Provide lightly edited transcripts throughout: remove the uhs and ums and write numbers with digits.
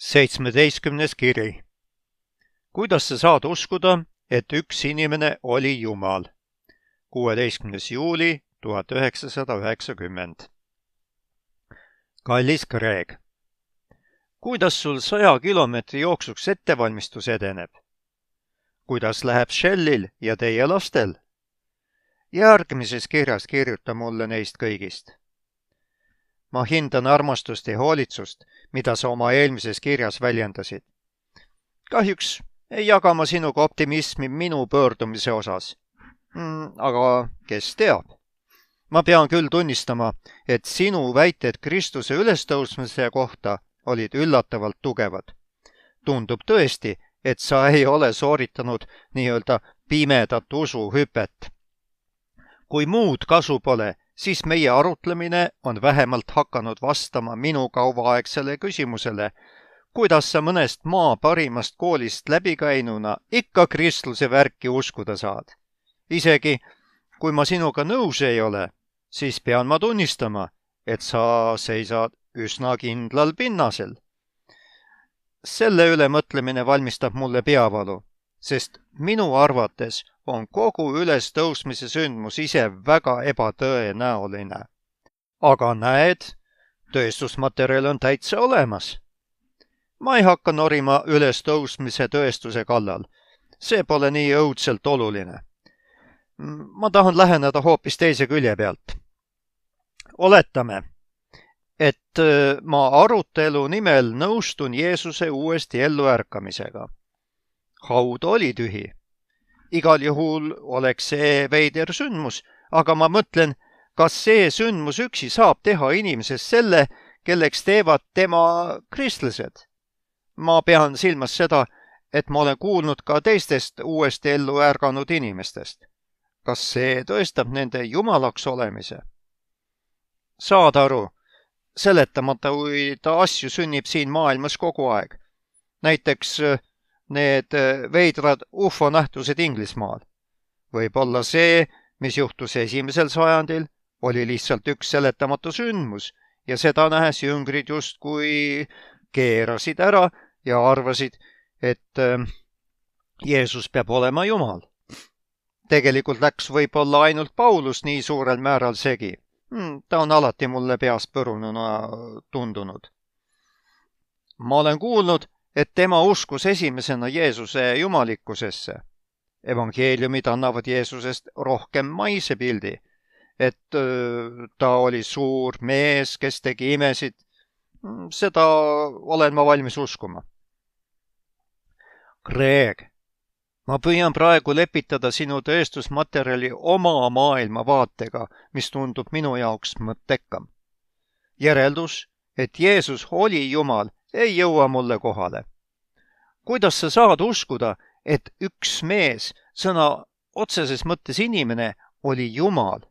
17. kiri. Kuidas sa saad uskuda, et üks inimene oli Jumal? 16. juuli 1990. Kallis Greg, kuidas sul 100 kilomeetri jooksuks ettevalmistus edeneb? Kuidas läheb Shellil ja teie lastel? Järgmises kirjas kirjuta mulle neist kõigist. Ma hindan armastust ja hoolitsust, mida sa oma eelmises kirjas väljendasid. Kahjuks ei jaga ma sinuga optimismi minu pöördumise osas. Aga kes teab? Ma pean küll tunnistama, et sinu väited Kristuse ülestõusmise kohta olid üllatavalt tugevad. Tundub tõesti, et sa ei ole sooritanud nii-öelda pimedat usuhüpet. Kui muud kasu pole, siis meie arutlemine on vähemalt hakanud vastama minu kauaaegsele küsimusele, kuidas sa mõnest maa parimast koolist läbikäinuna ikka kristluse värki uskuda saad. Isegi kui ma sinuga nõus ei ole, siis pean ma tunnistama, et sa seisad üsna kindlal pinnasel. Selle üle mõtlemine valmistab mulle peavalu, sest minu arvates on kogu ülestõusmise sündmus ise väga ebatõenäoline. Aga näed, tõestusmaterjal on täitsa olemas. Ma ei hakka norima ülestõusmise tõestuse kallal. See pole nii õudselt oluline. Ma tahan läheneda hoopis teise külje pealt. Oletame, et ma arutelu nimel nõustun Jeesuse uuesti elluärkamisega. Haud oli tühi. Igal juhul oleks see veider sündmus, aga ma mõtlen, kas see sündmus üksi saab teha inimesest selle, kelleks teevad tema kristlased. Ma pean silmas seda, et ma olen kuulnud ka teistest uuesti ellu ärganud inimestest. Kas see tõestab nende jumalaks olemise? Saad aru, seletamatuid asju sünnib siin maailmas kogu aeg. Näiteks need veidrad UFO-nähtused Inglismaal. Võib-olla see, mis juhtus 1. sajandil, oli lihtsalt üks seletamatu sündmus ja seda nähes jüngrid justkui keerasid ära ja arvasid, et Jeesus peab olema Jumal. Tegelikult läks võib-olla ainult Paulus nii suurel määral segi. Ta on alati mulle peas põrununa tundunud. Ma olen kuulnud, et tema uskus esimesena Jeesuse jumalikkusesse. Evangeeliumid annavad Jeesusest rohkem maise pildi, et ta oli suur mees, kes tegi imesid. Seda olen ma valmis uskuma. Greg, ma püüan praegu lepitada sinu tõestusmaterjali oma maailmavaatega, mis tundub minu jaoks mõttekam. Järeldus, et Jeesus oli Jumal, ei jõua mulle kohale. Kuidas sa saad uskuda, et üks mees, sõna otseses mõttes inimene, oli Jumal?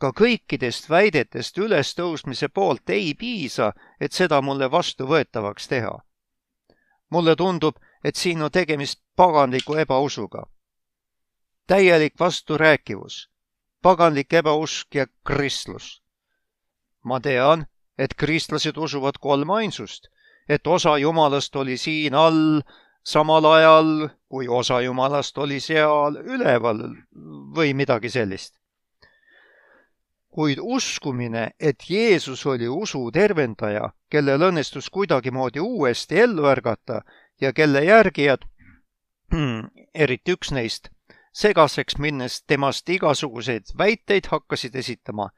Ka kõikidest väidetest ülestõusmise poolt ei piisa, et seda mulle vastuvõetavaks teha. Mulle tundub, et siin on tegemist paganliku ebausuga. Täielik vasturääkivus, paganlik ebausk ja kristlus. Ma tean, et kristlased usuvad kolmainsust, et osa Jumalast oli siin all samal ajal, kui osa Jumalast oli seal üleval või midagi sellist. Kuid uskumine, et Jeesus oli usu tervendaja, kellel õnnestus kuidagimoodi uuesti ellu ärgata ja kelle järgijad, eriti üks neist, segaseks minnes temast igasuguseid väiteid hakkasid esitama,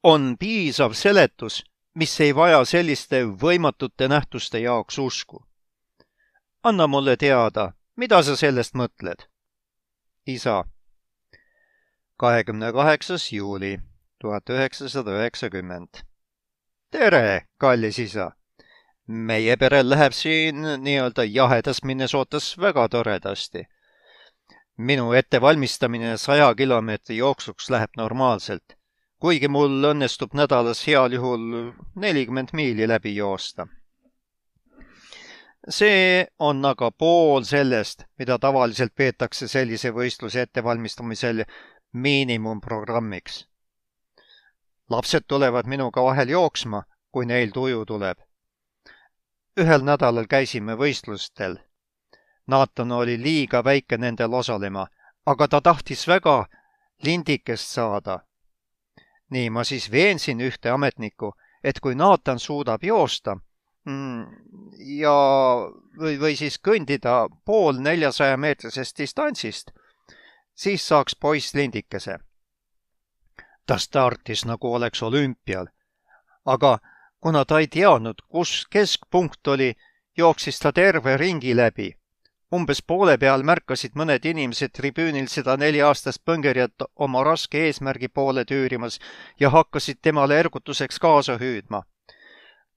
on piisav seletus, mis ei vaja selliste võimatute nähtuste jaoks usku. Anna mulle teada, mida sa sellest mõtled? Isa. 28. juuli 1990. Tere, kallis isa! Meie perel läheb siin nii-öelda jahedas minnes ootas väga toredasti. Minu ettevalmistamine 100 kilomeetri jooksuks läheb normaalselt, kuigi mul õnnestub nädalas heal juhul 40 miili läbi joosta. See on aga pool sellest, mida tavaliselt peetakse sellise võistluse ettevalmistamisel miinimumprogrammiks. Lapsed tulevad minuga vahel jooksma, kui neil tuju tuleb. Ühel nädalal käisime võistlustel. Naatan oli liiga väike nendel osalema, aga ta tahtis väga lindikest saada. Nii ma siis veensin ühte ametnikku, et kui Naatan suudab joosta ja või siis kõndida 400-meetrisest distantsist, siis saaks poiss lindikese. Ta startis nagu oleks olümpial, aga kuna ta ei teadnud, kus keskpunkt oli, jooksis ta terve ringi läbi. Umbes poole peal märkasid mõned inimesed tribüünil seda 4-aastast põngerjat oma raske eesmärgi poole tüürimas ja hakkasid temale ergutuseks kaasa hüüdma.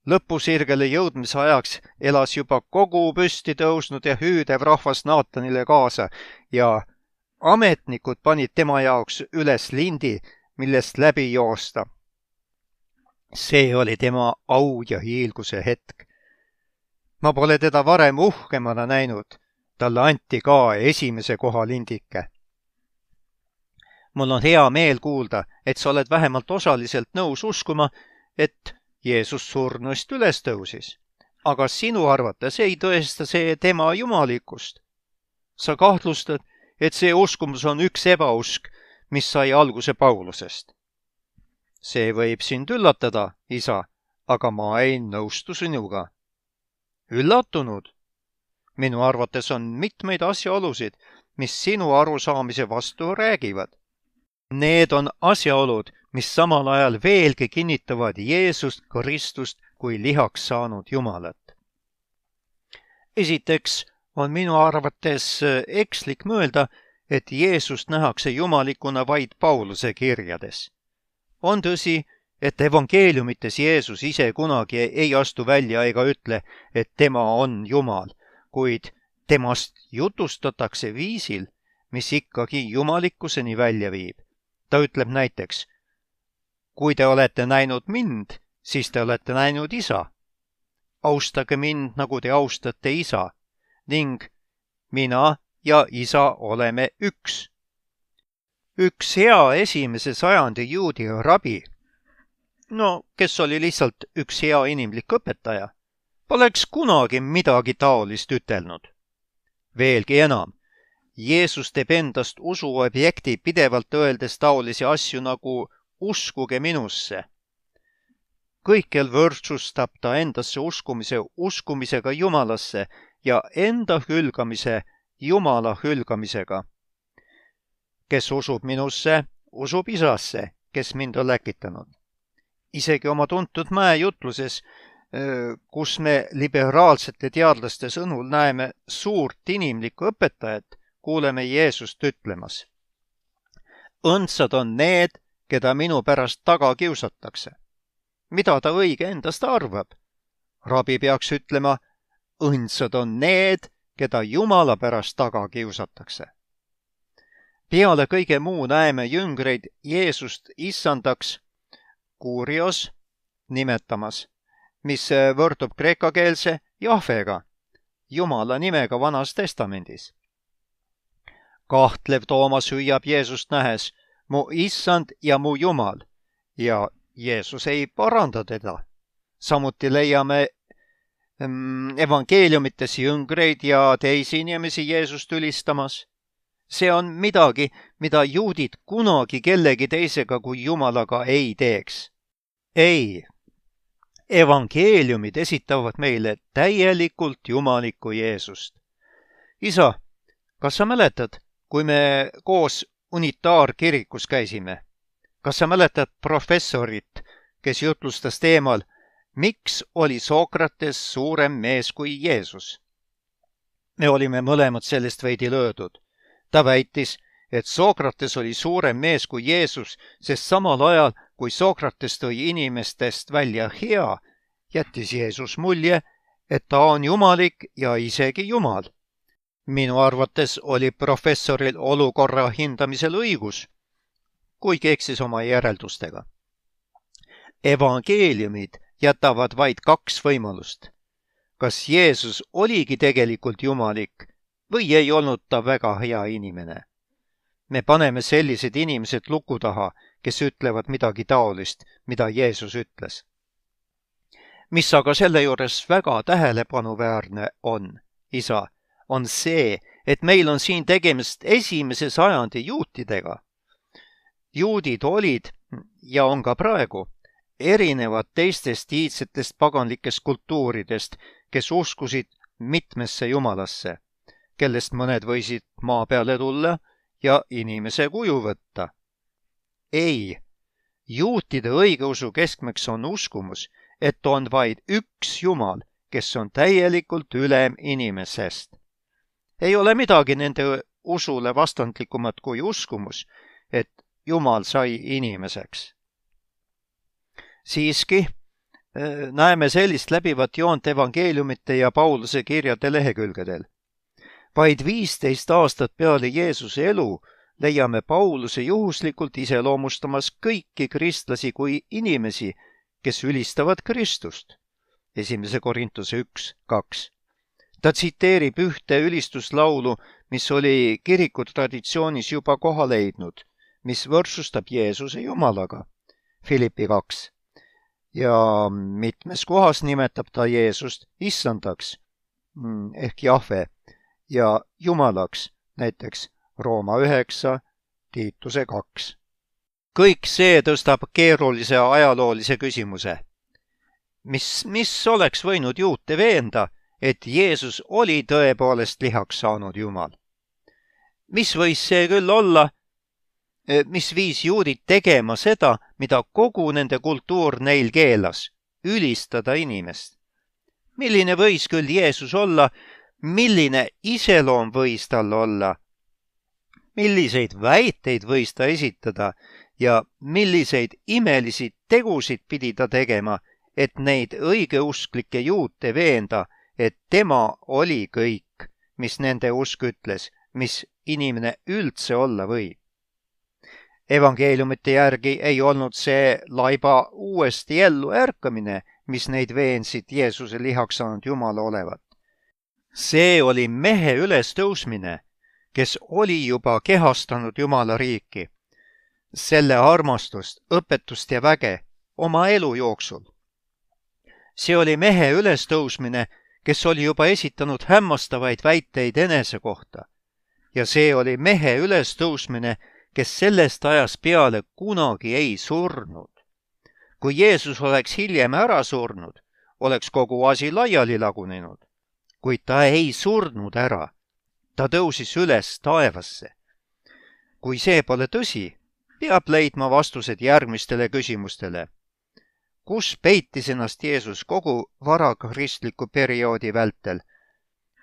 Lõpusirgele jõudmise ajaks elas juba kogu püsti tõusnud ja hüüdev rahvas Naatanile kaasa ja ametnikud panid tema jaoks üles lindi, millest läbi joosta. See oli tema au ja hiilguse hetk. Ma pole teda varem uhkemana näinud. Talle anti ka esimese koha lindike. Mul on hea meel kuulda, et sa oled vähemalt osaliselt nõus uskuma, et Jeesus surnuist üles tõusis. Aga sinu arvates ei tõesta see tema jumalikkust. Sa kahtlustad, et see uskumus on üks ebausk, mis sai alguse Paulusest. See võib sind üllatada, isa, aga ma ei nõustu sinuga. Üllatunud? Minu arvates on mitmeid asjaolusid, mis sinu arusaamise vastu räägivad. Need on asjaolud, mis samal ajal veelgi kinnitavad Jeesust Kristust kui lihaks saanud Jumalat. Esiteks on minu arvates ekslik mõelda, et Jeesust nähakse jumalikuna vaid Pauluse kirjades. On tõsi, et evangeeliumites Jeesus ise kunagi ei astu välja ega ütle, et tema on Jumal, kuid temast jutustatakse viisil, mis ikkagi jumalikkuseni välja viib. Ta ütleb näiteks, kui te olete näinud mind, siis te olete näinud isa. Austage mind, nagu te austate isa, ning mina ja isa oleme üks. Üks hea esimese sajandi juudi rabi, kes oli lihtsalt üks hea inimlik õpetaja, poleks kunagi midagi taolist ütelnud. Veelgi enam, Jeesus teeb endast usuobjekti pidevalt öeldes taolisi asju nagu uskuge minusse. Kõikjal võrdsustab ta endasse uskumisega Jumalasse ja enda hülgamise Jumala hülgamisega. Kes usub minusse, usub isasse, kes mind on läkitanud. Isegi oma tuntud mäejutluses, kus me liberaalsete teadlaste sõnul näeme suurt inimlikku õpetajat, kuuleme Jeesust ütlemas. Õndsad on need, keda minu pärast taga kiusatakse. Mida ta õige endast arvab? Rabi peaks ütlema, õndsad on need, keda Jumala pärast taga kiusatakse. Peale kõige muu näeme jüngreid Jeesust issandaks Kurios nimetamas, mis võrdub kreekakeelse Jahvega, Jumala nimega Vanas Testamendis. Kahtlev Toomas hüüab Jeesust nähes, mu issand ja mu Jumal, ja Jeesus ei paranda teda. Samuti leiame evangeeliumites jüngreid ja teisi inimesi Jeesust ülistamas. See on midagi, mida juudid kunagi kellegi teisega kui Jumalaga ei teeks. Ei, evangeeliumid esitavad meile täielikult jumalikku Jeesust. Isa, kas sa mäletad, kui me koos unitaarkirikus käisime? Kas sa mäletad professorit, kes jutlustas teemal, miks oli Sokrates suurem mees kui Jeesus? Me olime mõlemad sellest veidi löödud. Ta väitis, et Sokrates oli suurem mees kui Jeesus, sest samal ajal, kui Sokrates tõi inimestest välja hea, jättis Jeesus mulje, et ta on jumalik ja isegi Jumal. Minu arvates oli professoril olukorra hindamisel õigus, kuigi eksis oma järeldustega. Evangeeliumid jätavad vaid kaks võimalust. Kas Jeesus oligi tegelikult jumalik või ei olnud ta väga hea inimene? Me paneme sellised inimesed luku taha, kes ütlevad midagi taolist, mida Jeesus ütles. mis aga selle juures väga tähelepanuväärne on, isa, on see, et meil on siin tegemist esimese sajandi juutidega. Juudid olid ja on ka praegu erinevad teistest iidsetest paganlikest kultuuridest, kes uskusid mitmesse jumalasse, kellest mõned võisid maa peale tulla ja inimese kuju võtta. Ei, juutide õigeusu keskmeks on uskumus, et on vaid üks Jumal, kes on täielikult ülem inimesest. Ei ole midagi nende usule vastandlikumat kui uskumus, et Jumal sai inimeseks. Siiski näeme sellist läbivat joont evangeeliumite ja Pauluse kirjade lehekülgedel. Vaid 15 aastat peale Jeesuse elu leiame Pauluse juhuslikult iseloomustamas kõiki kristlasi kui inimesi, kes ülistavad Kristust. 1. Korintuse 1:2. Ta tsiteerib ühte ülistuslaulu, mis oli kiriku traditsioonis juba koha leidnud, mis võrdsustab Jeesuse Jumalaga. Philippi 2. Ja mitmes kohas nimetab ta Jeesust issandaks ehk Jahve ja Jumalaks, näiteks Rooma 9, Tiituse 2. Kõik see tõstab keerulise ajaloolise küsimuse. Mis oleks võinud juute veenda, et Jeesus oli tõepoolest lihaks saanud Jumal? Mis võis see küll olla, mis viis juudid tegema seda, mida kogu nende kultuur neil keelas, ülistada inimest? Milline võis küll Jeesus olla, milline iseloom võis tal olla, milliseid väiteid võis ta esitada ja milliseid imelisi tegusid pidi ta tegema, et neid õigeusklikke juute veenda, et tema oli kõik, mis nende usk ütles, mis inimene üldse olla võib. Evangeeliumite järgi ei olnud see laiba uuesti ellu ärkamine, mis neid veensid Jeesuse lihaks saanud Jumala olevat. See oli mehe ülestõusmine, kes oli juba kehastanud Jumala riiki, selle armastust, õpetust ja väge oma elu jooksul. See oli mehe ülestõusmine, kes oli juba esitanud hämmastavaid väiteid enese kohta. Ja see oli mehe ülestõusmine, kes sellest ajast peale kunagi ei surnud. Kui Jeesus oleks hiljem ära surnud, oleks kogu asi laiali lagunenud. Kuid ta ei surnud ära. Ta tõusis üles taevasse. Kui see pole tõsi, peab leidma vastused järgmistele küsimustele. Kus peitis ennast Jeesus kogu varakristliku perioodi vältel?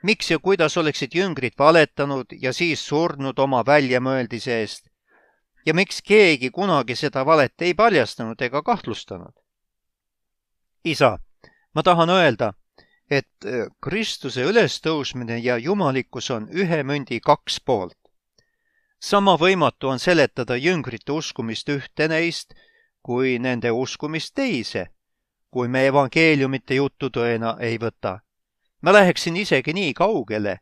Miks ja kuidas oleksid jüngrid valetanud ja siis surnud oma väljamõeldise eest? Ja miks keegi kunagi seda valet ei paljastanud ega kahtlustanud? Isa, ma tahan öelda, et Kristuse ülestõusmine ja jumalikkus on ühe mündi kaks poolt. Sama võimatu on seletada jüngrite uskumist ühte neist, kui nende uskumist teise, kui me evangeeliumite juttu tõena ei võta. Ma läheksin isegi nii kaugele,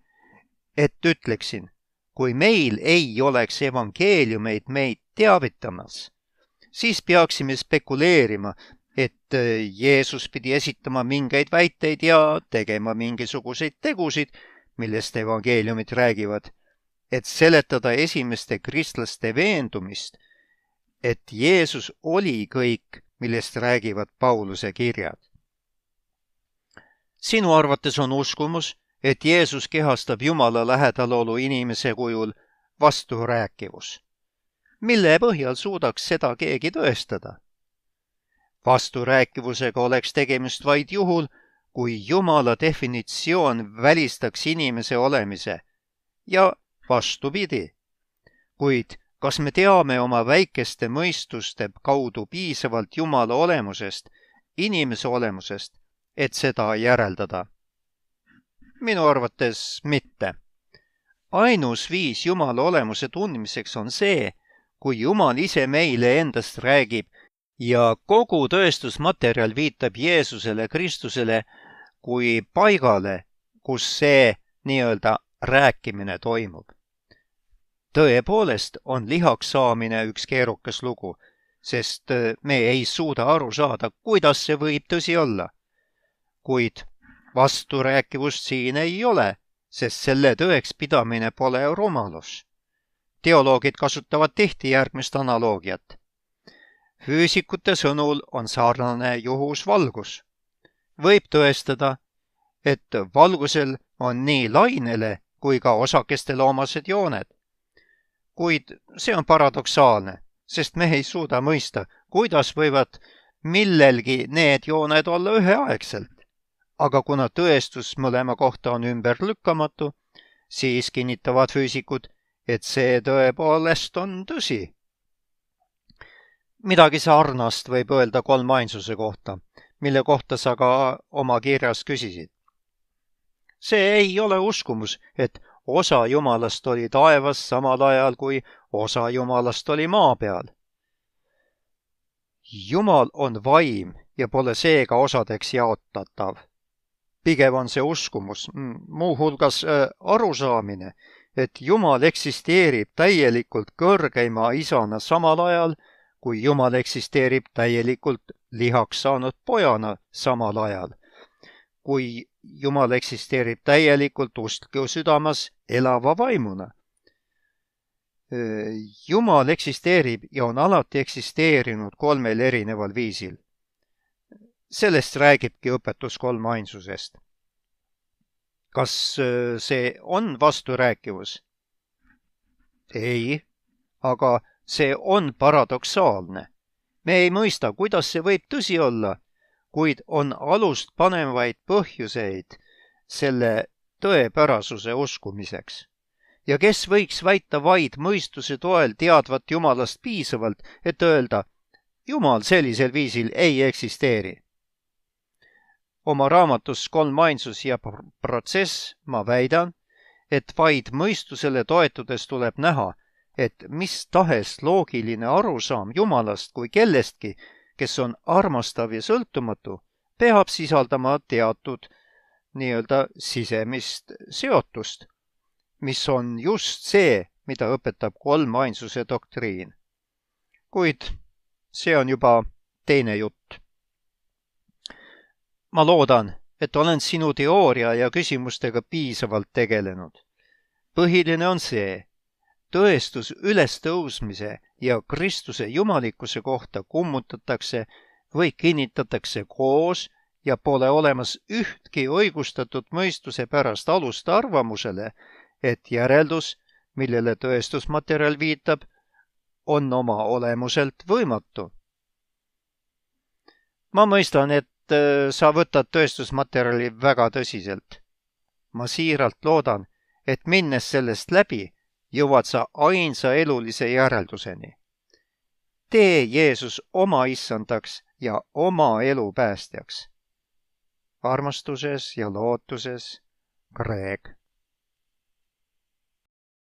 et ütleksin, kui meil ei oleks evangeeliumeid meid teavitamas, siis peaksime spekuleerima, et Jeesus pidi esitama mingeid väiteid ja tegema mingisuguseid tegusid, millest evangeeliumid räägivad, et seletada esimeste kristlaste veendumist, et Jeesus oli kõik, millest räägivad Pauluse kirjad. Sinu arvates on uskumus, et Jeesus kehastab Jumala lähedalolu inimese kujul vasturääkivus. Mille põhjal suudaks seda keegi tõestada? Vasturääkivusega oleks tegemist vaid juhul, kui Jumala definitsioon välistaks inimese olemise ja vastupidi. Kuid kas me teame oma väikeste mõistuste kaudu piisavalt Jumala olemusest, inimese olemusest, et seda järeldada? Minu arvates mitte. Ainus viis Jumala olemuse tundmiseks on see, kui Jumal ise meile endast räägib ja kogu tõestusmaterjal viitab Jeesusele Kristusele kui paigale, kus see nii-öelda rääkimine toimub. Tõepoolest on lihaks saamine üks keerukas lugu, sest me ei suuda aru saada, kuidas see võib tõsi olla. kuid vasturääkivust siin ei ole, sest selle tõeks pidamine pole rumalus. Teoloogid kasutavad tihti järgmist analoogiat. Füüsikute sõnul on sarnane juhus valgus. Võib tõestada, et valgusel on nii lainele kui ka osakestele omased jooned. Kuid see on paradoksaalne, sest me ei suuda mõista, kuidas võivad millelgi need jooned olla üheaegselt. Aga kuna tõestus mõlema kohta on ümberlükkamatu, siis kinnitavad füüsikud, et see tõepoolest on tõsi. Midagi sarnast võib öelda kolmainsuse kohta, mille kohta sa ka oma kirjas küsisid. See ei ole uskumus, et osa Jumalast oli taevas samal ajal, kui osa Jumalast oli maa peal. Jumal on vaim ja pole seega osadeks jaotatav. Pigem on see uskumus, muuhulgas arusaamine, et Jumal eksisteerib täielikult kõrgeima isana samal ajal, kui Jumal eksisteerib täielikult lihaks saanud pojana samal ajal, kui Jumal eksisteerib täielikult uskliku südames elava vaimuna. Jumal eksisteerib ja on alati eksisteerinud kolmel erineval viisil. Sellest räägibki õpetus kolmainsusest. Kas see on vasturääkivus? Ei, aga see on paradoksaalne. Me ei mõista, kuidas see võib tõsi olla, kuid on alust panevaid põhjuseid selle tõepärasuse uskumiseks. Ja kes võiks väita vaid mõistuse toel teadvat Jumalast piisavalt, et öelda, Jumal sellisel viisil ei eksisteeri. Oma raamatus Kolmainsus ja protsess ma väidan, et vaid mõistusele toetudes tuleb näha, et mis tahes loogiline arusaam Jumalast kui kellestki, kes on armastav ja sõltumatu, peab sisaldama teatud sisemist seotust, mis on just see, mida õpetab kolmainsuse doktriin. Kuid see on juba teine jutt. Ma loodan, et olen sinu teooria ja küsimustega piisavalt tegelenud. Põhiline on see, tõestus ülestõusmise ja Kristuse jumalikkuse kohta kummutatakse või kinnitatakse koos ja pole olemas ühtki õigustatud mõistuse pärast alust arvamusele, et järeldus, millele tõestusmaterjal viitab, on oma olemuselt võimatu. Ma mõistan, et sa võtad tõestusmaterjali väga tõsiselt. Ma siiralt loodan, et minnes sellest läbi, jõuad sa ainsa elulise järelduseni. Tee Jeesus oma issandaks ja oma elu päästjaks. Armastuses ja lootuses, Greg.